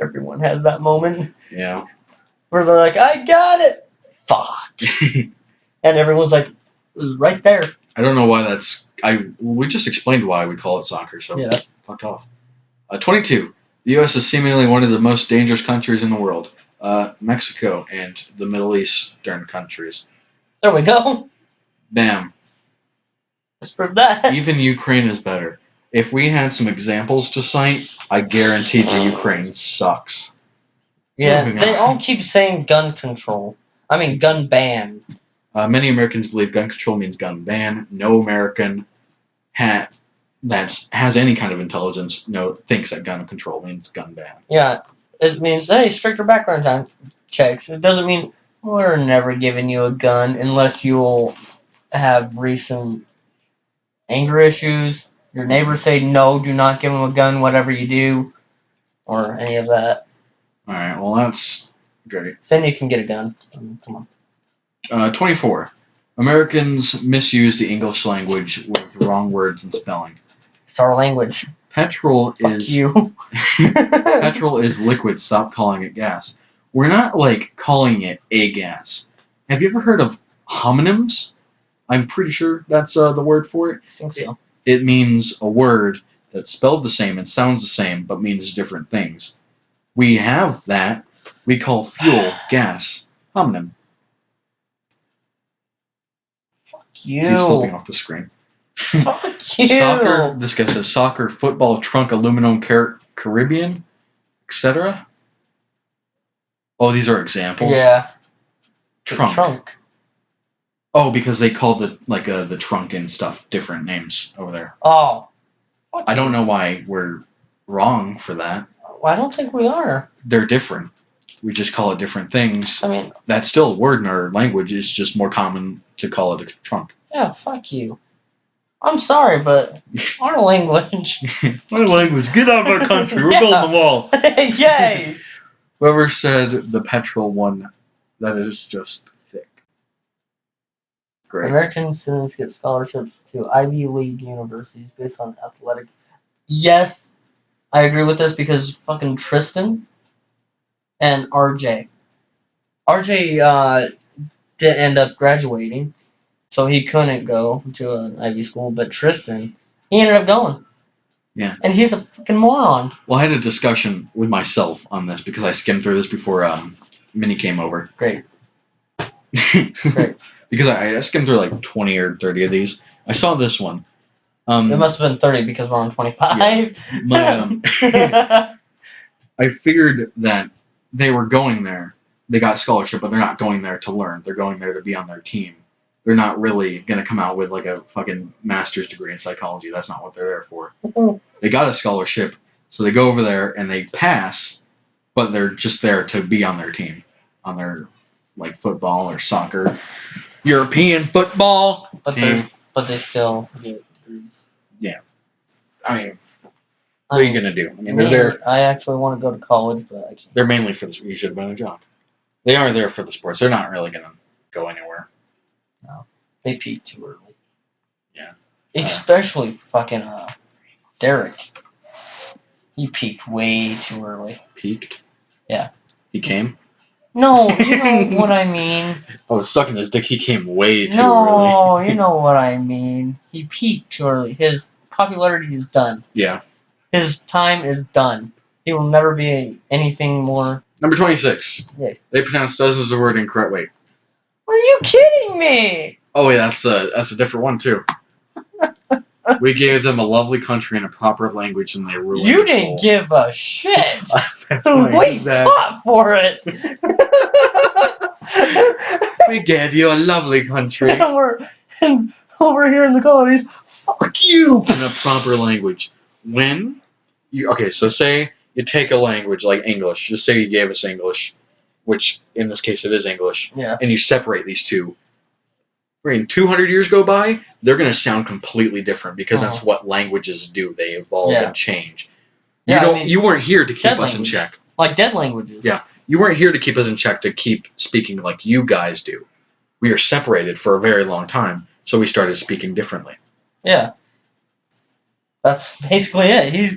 Everyone has that moment. Yeah. Where they're like, I got it! Fuck. And everyone's like, it was right there. I don't know why that's... We just explained why we call it soccer, so yeah. Fuck off. 22. The U.S. is seemingly one of the most dangerous countries in the world. Mexico and the Middle Eastern countries. There we go. Bam. Let's prove that. Even Ukraine is better. If we had some examples to cite, I guarantee the Ukraine sucks. Yeah, they all keep saying gun control. I mean, gun ban. Many Americans believe gun control means gun ban. No American that has any kind of intelligence thinks that gun control means gun ban. Yeah, it means, hey, stricter background checks. It doesn't mean we're never giving you a gun unless you'll have recent anger issues. Your neighbors say, no, do not give them a gun, whatever you do, or any of that. All right, well, that's great. Then you can get a gun. Come on. 24. Americans misuse the English language with wrong words and spelling. It's our language. Petrol Fuck is you. petrol is liquid. Stop calling it gas. We're not like calling it a gas. Have you ever heard of homonyms? I'm pretty sure that's the word for it. I think so. It means a word that's spelled the same and sounds the same but means different things. We have that. We call fuel gas. Homonym. Fuck you. He's flipping off the screen. Fuck you. Soccer. This guy says soccer, football, trunk, aluminum, Caribbean, etc. Oh, these are examples. Yeah. Trunk. Oh, because they call the trunk and stuff different names over there. Oh. I don't know why we're wrong for that. Well, I don't think we are. They're different. We just call it different things. I mean, that's still a word in our language. It's just more common to call it a trunk. Yeah, fuck you. I'm sorry, but our language. Our language. Get out of our country. We're building the wall. Yay! Whoever said the petrol one, that is just thick. Great. American students get scholarships to Ivy League universities based on athletic. Yes, I agree with this because fucking Tristan and RJ. RJ didn't end up graduating, so he couldn't go to an Ivy school, but Tristan, he ended up going. Yeah. And he's a fucking moron. Well, I had a discussion with myself on this because I skimmed through this before Minnie came over. Great. Great. Because I skimmed through like 20 or 30 of these. I saw this one. It must have been 30 because we're on 25. My, I figured that they were going there. They got a scholarship, but they're not going there to learn. They're going there to be on their team. They're not really going to come out with like a fucking master's degree in psychology. That's not what they're there for. They got a scholarship, so they go over there and they pass, but they're just there to be on their team, on their like football or soccer, European football team. But they still get degrees. Yeah, I mean, what are you gonna do? I mean, they're there. I actually want to go to college, but I can't. They're mainly for the. You should have been a jock. They are there for the sports. They're not really gonna go anywhere. No, they peak too early. Yeah. Especially fucking Derek. He peaked way too early. Peaked? Yeah. He came? No, you know what I mean. I was sucking his dick. He came way too early. No, you know what I mean. He peaked too early. His popularity is done. Yeah. His time is done. He will never be anything more. Number 26. Yeah. They pronounced dozens of words incorrect. Wait. Are you kidding me? Oh, wait, that's a different one, too. We gave them a lovely country and a proper language, and they ruined it. You didn't give a shit. We fought for it. We gave you a lovely country. And over here in the colonies, fuck you. In a proper language. When you so say you take a language like English. Just say you gave us English, which in this case it is English. Yeah. And you separate these two. When 200 years go by, they're going to sound completely different because that's what languages do. They evolve and change. You weren't here to keep us in check. Like dead languages. Yeah. You weren't here to keep us in check to keep speaking like you guys do. We are separated for a very long time, so we started speaking differently. Yeah. That's basically it.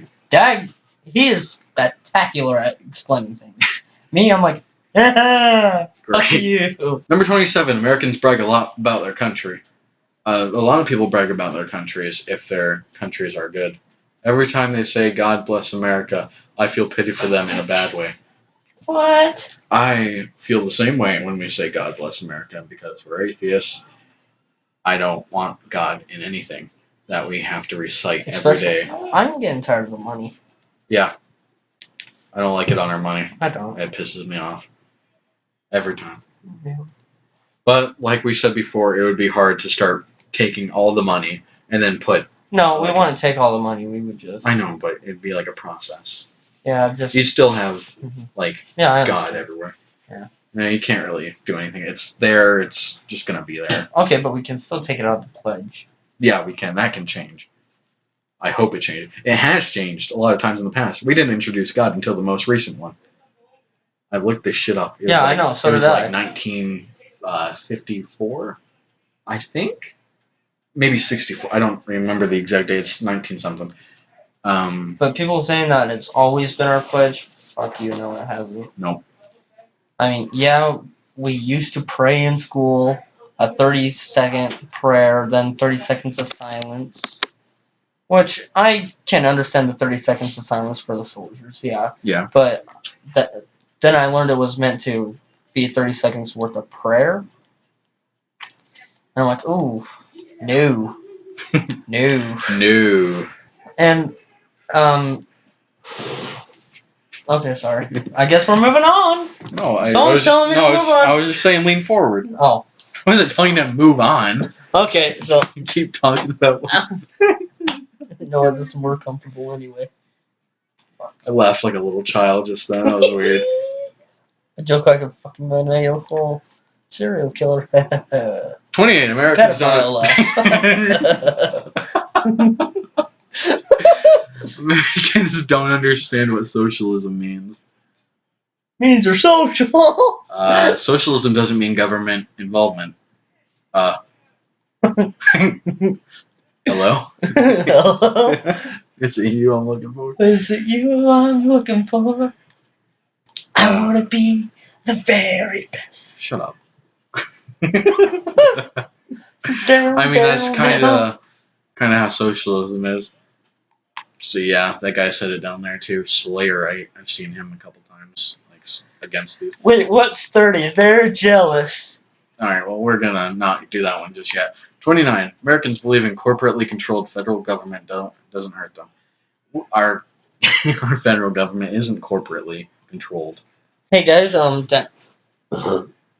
He is spectacular at explaining things. Me, I'm like, fuck you. Number 27, Americans brag a lot about their country. A lot of people brag about their countries if their countries are good. Every time they say, God bless America, I feel pity for them in a bad way. What? I feel the same way when we say God bless America because we're atheists. I don't want God in anything that we have to recite every day. I'm getting tired of the money. Yeah. I don't like it on our money. I don't. It pisses me off. Every time. Yeah. But like we said before, it would be hard to start taking all the money and then put... No, we wouldn't take all the money. We would just... I know, but it'd be like a process. Yeah, just... You still have, God everywhere. Yeah. No, you can't really do anything. It's there. It's just going to be there. Okay, but we can still take it out of the pledge. Yeah, we can. That can change. I hope it changes. It has changed a lot of times in the past. We didn't introduce God until the most recent one. I looked this shit up. I know. So it was did like 1954, I think. Maybe 64. I don't remember the exact date. It's 19-something. But people saying that it's always been our pledge, fuck you, no, it hasn't. Nope. I mean, yeah, we used to pray in school, a 30-second prayer, then 30 seconds of silence. Which, I can understand the 30 seconds of silence for the soldiers, yeah. Yeah. But then I learned it was meant to be 30 seconds worth of prayer. And I'm like, ooh, no. No. No. And, okay, sorry. I guess we're moving on. No, I was just saying lean forward. Oh. I wasn't telling you to move on. Okay, so... You keep talking about... No, this is more comfortable anyway. I laughed like a little child just then. That was weird. I joke like a fucking maniacal serial killer. 28 Americans don't... Americans don't understand what socialism means. Means you're social. Socialism doesn't mean government involvement. Hello? Hello? Is it you I'm looking for? Is it you I'm looking for? I want to be the very best. Shut up. I mean, that's kind of how socialism is. So yeah, that guy said it down there too. Slayer, I've seen him a couple times, like against these. Wait, what's 30? They're jealous. Alright, well, we're gonna not do that one just yet. 29. Americans believe in corporately controlled federal government doesn't hurt them. Our our federal government isn't corporately controlled. Hey guys,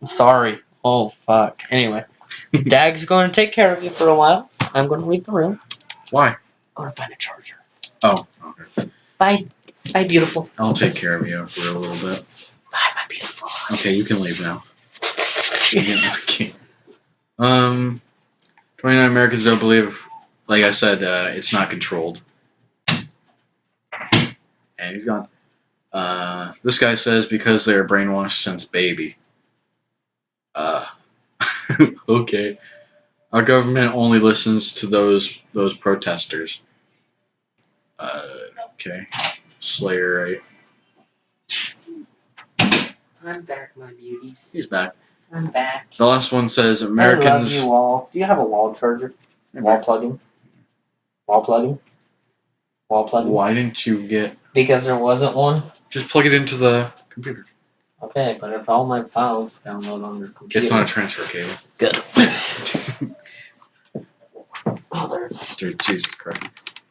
sorry. Oh fuck. Anyway, Dag's going to take care of you for a while. I'm going to leave the room. Why? Go to find a charger. Oh, okay. Bye, beautiful. I'll take care of you for a little bit. Bye, my beautiful. Okay, you can leave now. Okay. 29 Americans don't believe, like I said, it's not controlled. And he's gone. This guy says because they're brainwashed since baby. Okay. Our government only listens to those protesters. Okay. Slayer, right? I'm back, my beauties. He's back. I'm back. The last one says I Americans. love you all. Do you have a wall charger? Wall plugging? Wall plugging? Wall plugging? Why didn't you get? Because there wasn't one? Just plug it into the computer. Okay, but if all my files download on your computer... It's not a transfer cable. Good. Oh, there it is. Dude, Jesus Christ.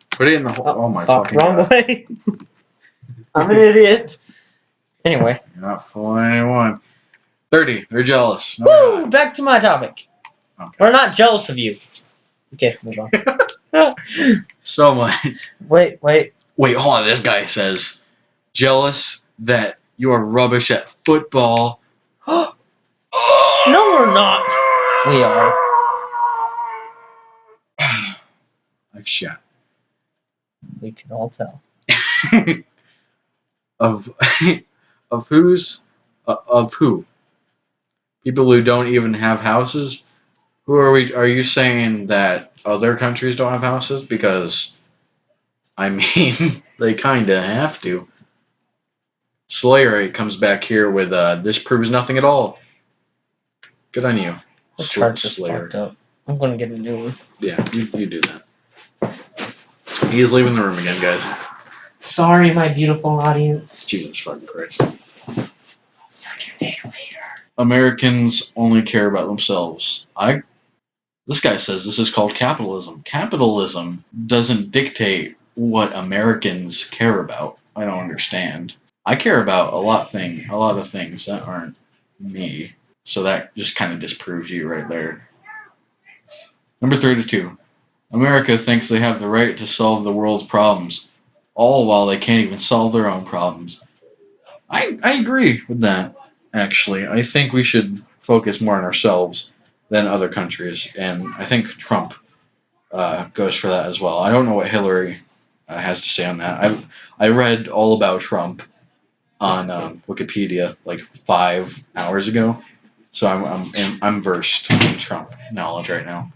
Put it in the hole. Oh my fucking wrong God. way. I'm an idiot. Anyway. You're not fooling anyone. 30. They're jealous. No, they're Woo! not. Back to my topic. Okay. We're not jealous of you. Okay, move on. So much. Wait. Wait, hold on. This guy says, jealous that you are rubbish at football. No, we're not. We are. I've shot. We can all tell. of who? People who don't even have houses? Who are we? Are you saying that other countries don't have houses? Because, I mean, they kind of have to. Slayer comes back here with, this proves nothing at all. Good on you. The chart's just Slayer. fucked up. I'm gonna get a new one. Yeah, you do that. He's leaving the room again, guys. Sorry, my beautiful audience. Jesus fucking Christ. Suck your dick later. Americans only care about themselves. This guy says this is called capitalism. Capitalism doesn't dictate what Americans care about. I don't understand. I care about a lot of things that aren't me. So that just kind of disproves you right there. Number 32. America thinks they have the right to solve the world's problems, all while they can't even solve their own problems. I agree with that, actually. I think we should focus more on ourselves than other countries, and I think Trump goes for that as well. I don't know what Hillary has to say on that. I read all about Trump on Wikipedia like 5 hours ago, so I'm versed in Trump knowledge right now.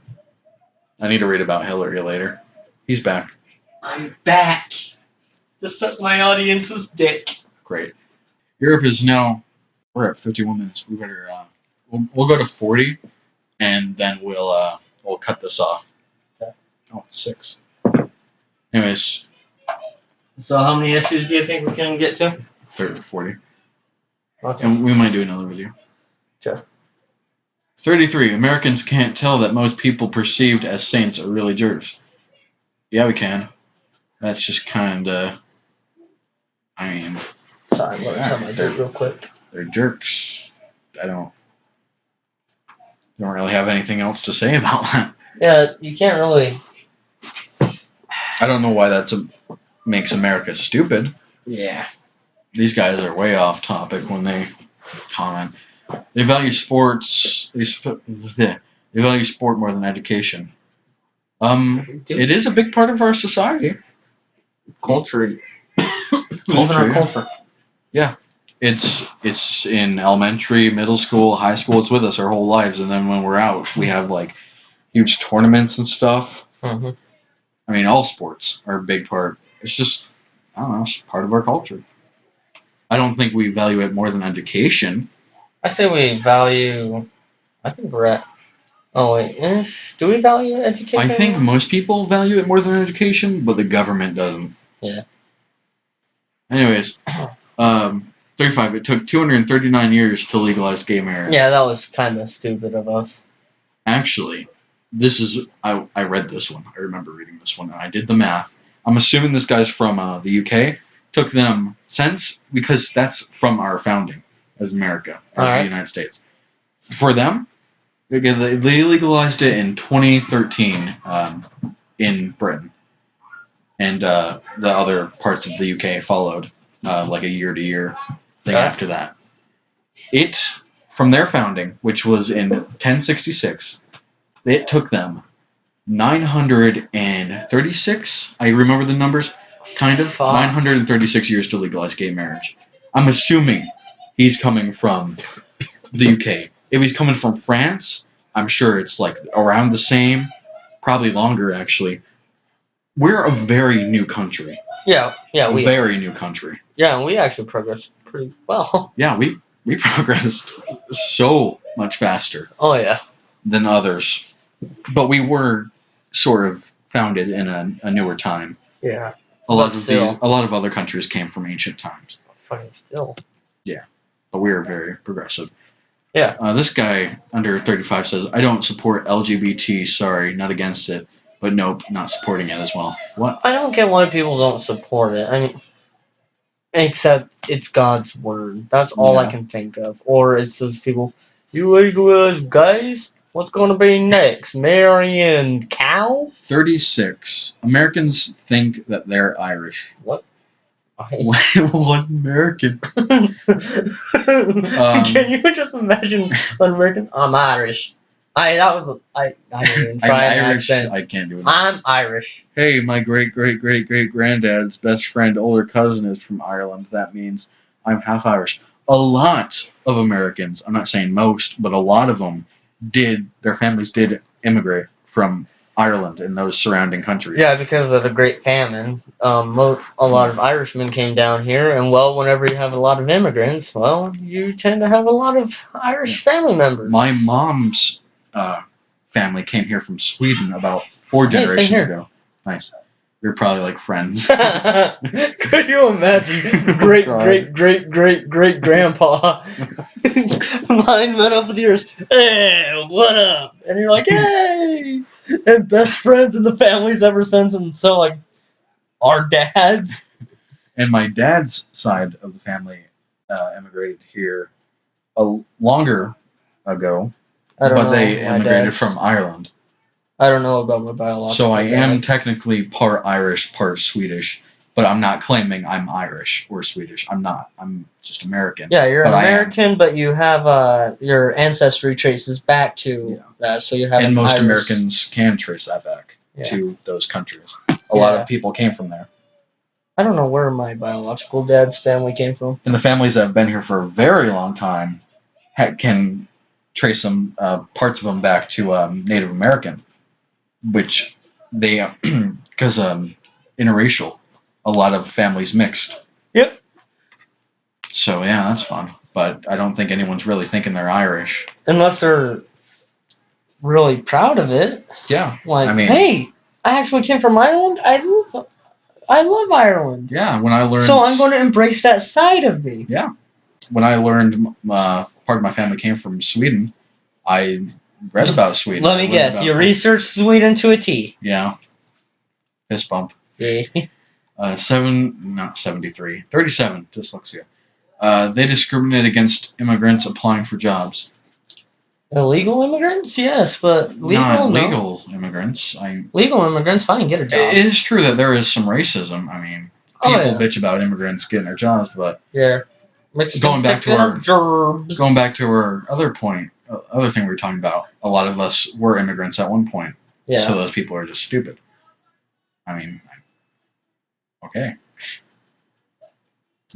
I need to read about Hillary later. He's back. I'm back to suck my audience's dick. Great. Europe is now. We're at 51 minutes. We better. We'll go to 40, and then we'll cut this off. Okay. Oh, it's 6. Anyways. So how many issues do you think we can get to? 30 or 40. Okay. And we might do another video. Okay. 33. Americans can't tell that most people perceived as saints are really jerks. Yeah, we can. That's just kinda. I mean. Sorry, I'm gonna cut my dirt real quick. They're jerks. I don't really have anything else to say about that. Yeah, you can't really. I don't know why makes America stupid. Yeah. These guys are way off topic when they comment. They value sports. They value sport more than education. It is a big part of our society. Culture. Culture. Our culture. Yeah. It's in elementary, middle school, high school. It's with us our whole lives, and then when we're out, we have like huge tournaments and stuff. Mm-hmm. I mean, all sports are a big part. It's just, I don't know, it's part of our culture. I don't think we value it more than education. I say we value. I think we're at. Oh wait, do we value education? I think most people value it more than education, but the government doesn't. Yeah. Anyways, 35. It took 239 years to legalize gay marriage. Yeah, that was kind of stupid of us. Actually, I read this one. I remember reading this one, and I did the math. I'm assuming this guy's from the UK. Took them because that's from our founding as America, as the United States. For them, they legalized it in 2013 in Britain, and the other parts of the UK followed, like a year-to-year thing after that. It, from their founding, which was in 1066, it took them 936. I remember the numbers, kind of. 936 years to legalize gay marriage. I'm assuming he's coming from the UK. If he's coming from France, I'm sure it's like around the same, probably longer actually. We're a very new country. Yeah, we very new country. Yeah, and we actually progressed pretty well. Yeah, we progressed so much faster. Oh yeah. Than others, but we were sort of founded in a newer time. Yeah. A lot of other countries came from ancient times. Fucking still. Yeah, but we are very progressive. Yeah. This guy under 35 says, "I don't support LGBT. Sorry, not against it, but nope, not supporting it as well." What? I don't get why people don't support it. I mean, except it's God's word. That's all I can think of. Or it says people, "You legalize gays? What's going to be next? Marrying cows?" 36. Americans think that they're Irish. What? What American? Can you just imagine an American? I'm Irish. I didn't even try an Irish, accent. I can't do it. I'm Irish. Hey, my great granddad's best friend, older cousin, is from Ireland. That means I'm half Irish. A lot of Americans, I'm not saying most, but a lot of them their families did immigrate from Ireland and those surrounding countries. Yeah, because of the Great Famine, a lot of Irishmen came down here, and whenever you have a lot of immigrants, you tend to have a lot of Irish family members. My mom's family came here from Sweden about 4 generations ago. Nice. We were probably like friends. Could you imagine great grandpa line went up with yours? Hey, what up? And you're like, hey, and best friends in the families ever since. And so like our dads. And my dad's side of the family immigrated here longer ago, but they immigrated from Ireland. I don't know about my biological. So I am technically part Irish, part Swedish, but I'm not claiming I'm Irish or Swedish. I'm not. I'm just American. Yeah, you're an American, but you have your ancestry traces back to that. So you have. And most Americans can trace that back to those countries. A lot of people came from there. I don't know where my biological dad's family came from. And the families that have been here for a very long time can trace some parts of them back to Native American. Which they, because interracial, a lot of families mixed. Yep. So yeah, that's fun. But I don't think anyone's really thinking they're Irish. Unless they're really proud of it. Yeah. Like, hey, I actually came from Ireland. I love Ireland. Yeah, when I learned. So I'm going to embrace that side of me. Yeah. When I learned part of my family came from Sweden, I read about Sweden. Let me guess. You researched Sweden to a T. Yeah. Fist bump. Yeah. 37, dyslexia. They discriminate against immigrants applying for jobs. Illegal immigrants? Yes, but legal, legal immigrants. Legal immigrants, fine, get a job. It is true that there is some racism. I mean, people bitch about immigrants getting their jobs, but going back to our other point, other thing we were talking about, a lot of us were immigrants at one point. Yeah. So those people are just stupid. I mean, okay.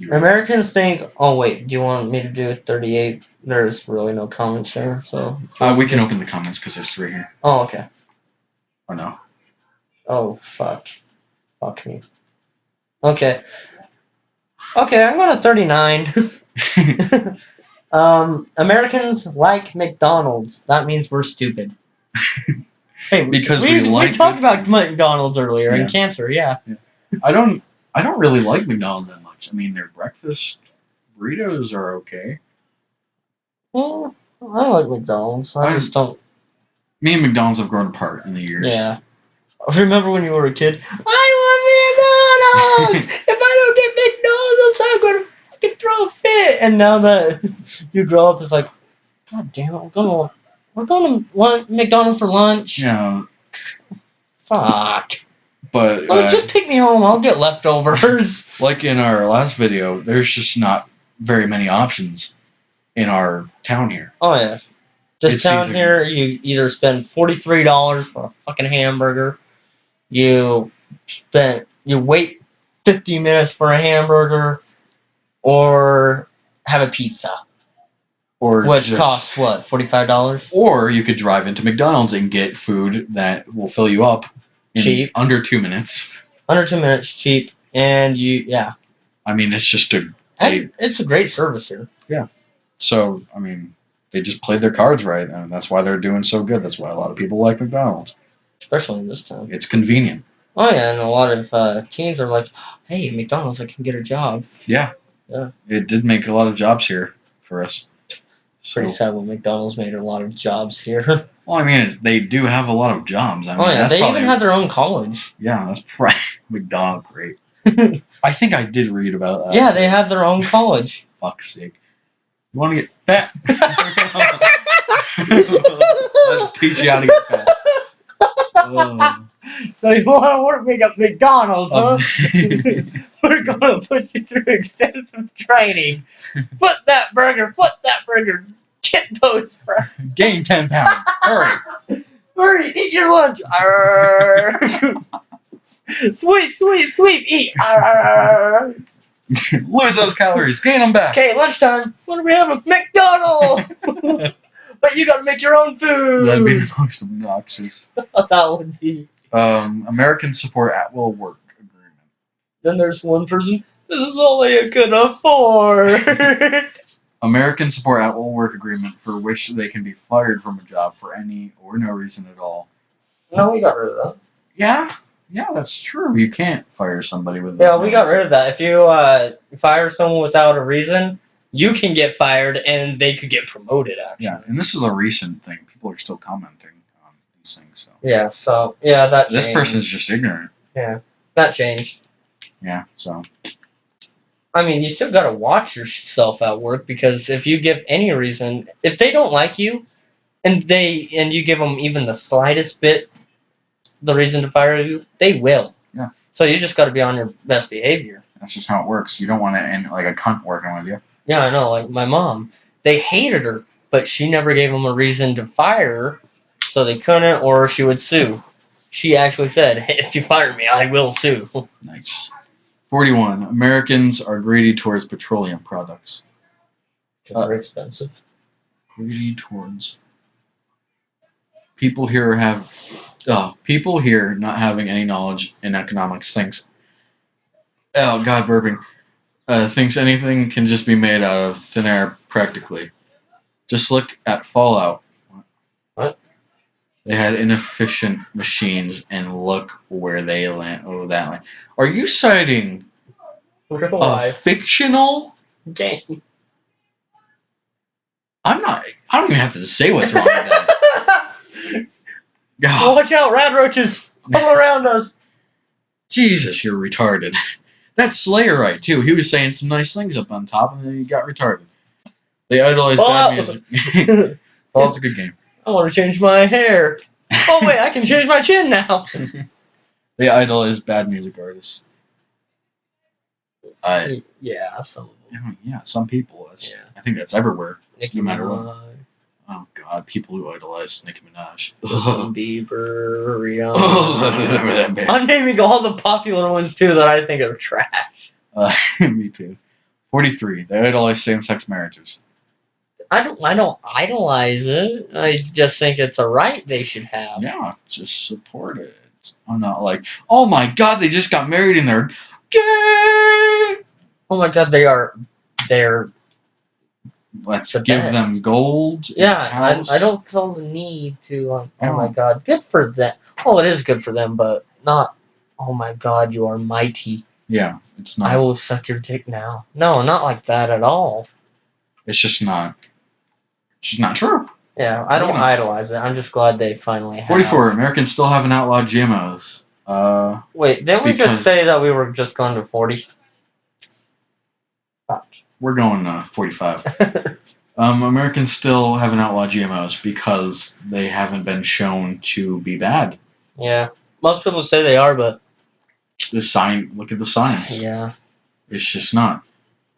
Americans think, oh wait, do you want me to do 38? There's really no comments there, so. We can open the comments because there's 3 here. Oh, okay. Or no? Oh, fuck. Fuck me. Okay. Okay, I'm going to 39. Americans like McDonald's. That means we're stupid. Hey, because we talked about McDonald's earlier and cancer. Yeah. I don't really like McDonald's that much. I mean, their breakfast burritos are okay. Well, I like McDonald's. I just don't. Me and McDonald's have grown apart in the years. Yeah. Remember when you were a kid? I want McDonald's! If I don't get McDonald's, I'm gonna fucking throw a fit! And now that you grow up, it's like, God damn it, we're going to McDonald's for lunch. Yeah. Fuck. But Well, just take me home. I'll get leftovers. Like in our last video, there's just not very many options in our town here. Oh yeah. This It's town either- here, you either spend $43 for a fucking hamburger, you wait 50 minutes for a hamburger, or have a pizza, Or which just, costs what, $45? Or you could drive into McDonald's and get food that will fill you up in Cheap. under 2 minutes. Under 2 minutes, cheap, and I mean, it's just and it's a great service here. So, I mean, they just played their cards right, and that's why they're doing so good. That's why a lot of people like McDonald's. Especially in this town. It's convenient. Oh yeah, and a lot of teens are like, hey, McDonald's, I can get a job. Yeah. Yeah. It did make a lot of jobs here for us. Pretty sad when McDonald's made a lot of jobs here. Well, I mean, they do have a lot of jobs. I mean, Oh yeah, that's they probably, even have their own college. Yeah, that's probably McDonald's great. I think I did read about that. Yeah, they have their own college. Fuck's sake. You want to get fat? Let's teach you how to get fat. So you want to work at McDonald's, huh? Um, We're going to put you through extensive training. Flip that burger, get those fries. gain 10 pounds. Hurry. Hurry, eat your lunch. Arr. Sweep, eat. Arr. Lose those calories. Gain them back. Okay, lunchtime. What do we have? McDonald's! But you gotta make your own food. That'd be the most obnoxious. That would be. Americans support at-will work agreement. Then there's one person. This is all I can afford. Americans support at-will work agreement for which they can be fired from a job for any or no reason at all. No, we got rid of that. Yeah, that's true. You can't fire somebody with. Yeah, we got rid of that. If you fire someone without a reason, you can get fired, and they could get promoted. Actually. Yeah, and this is a recent thing. People are still commenting on these things. So. Yeah, that. This changed. person's just ignorant. Yeah, that changed. Yeah. So. I mean, you still gotta watch yourself at work, because if you give any reason, if they don't like you, and you give them even the slightest bit, the reason to fire you, they will. Yeah. So you just gotta be on your best behavior. That's just how it works. You don't want to end like a cunt working with you. Yeah, I know. Like my mom, they hated her, but she never gave them a reason to fire her, so they couldn't, or she would sue. She actually said, hey, if you fire me, I will sue. Nice. 41. Americans are greedy towards petroleum products. Because they're expensive. Greedy towards. People here not having any knowledge in economics thinks. Oh God, burping. Thinks anything can just be made out of thin air practically. Just look at Fallout. What? They had inefficient machines, and look where they land. Oh, that land. Are you citing a fictional? game? I'm not. I don't even have to say what's wrong with that. God, Watch out, rad roaches all around us. Jesus, you're retarded. That's Slayer right too. He was saying some nice things up on top, and then he got retarded. They idolize bad music. Fallout's a good game. I want to change my hair. Oh wait, I can change my chin now. They idolize bad music artists. Yeah, some of them. Yeah, some people. Yeah. I think that's everywhere. Nicki No matter Minaj, what. Oh God, people who idolize Nicki Minaj. Justin Bieber, Rihanna. Oh, I'm naming all the popular ones too that I think are trash. me too. 43. They idolize same-sex marriages. I don't idolize it. I just think it's a right they should have. Yeah, just support it. I'm not like, oh my God, they just got married and they're gay. Oh my God, they're Let's the give best. them gold. Yeah, I don't feel the need to. Oh my God, good for them. Oh, it is good for them, but not. Oh my God, you are mighty. Yeah, It's not. I will suck your dick now. No, not like that at all. It's just not. It's just not true. Yeah, I don't idolize it. I'm just glad they finally have. 44. Americans still haven't outlawed GMOs. Wait, didn't we because- just say that we were just going to 40? Fuck. We're going 45. Americans still haven't outlawed GMOs because they haven't been shown to be bad. Yeah, most people say they are, but Look at the science. yeah, It's just not.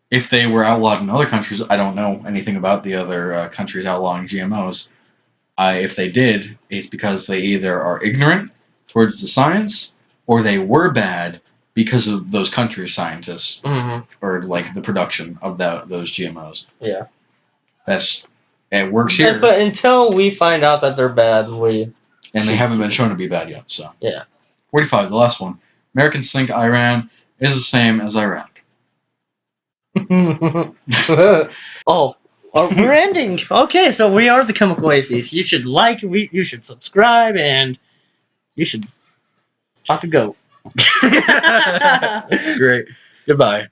If they were outlawed in other countries, I don't know anything about the other countries outlawing GMOs. If they did, it's because they either are ignorant towards the science or they were bad because of those country scientists or like the production of those GMOs. Yeah. It works here. But until we find out that they're bad, and they haven't been shown to be bad yet. So yeah. 45, the last one. Americans think Iran is the same as Iraq. Oh, we're ending. Okay, so we are the Chemical Atheists. You should you should subscribe, and you should fuck a goat. Great. Goodbye.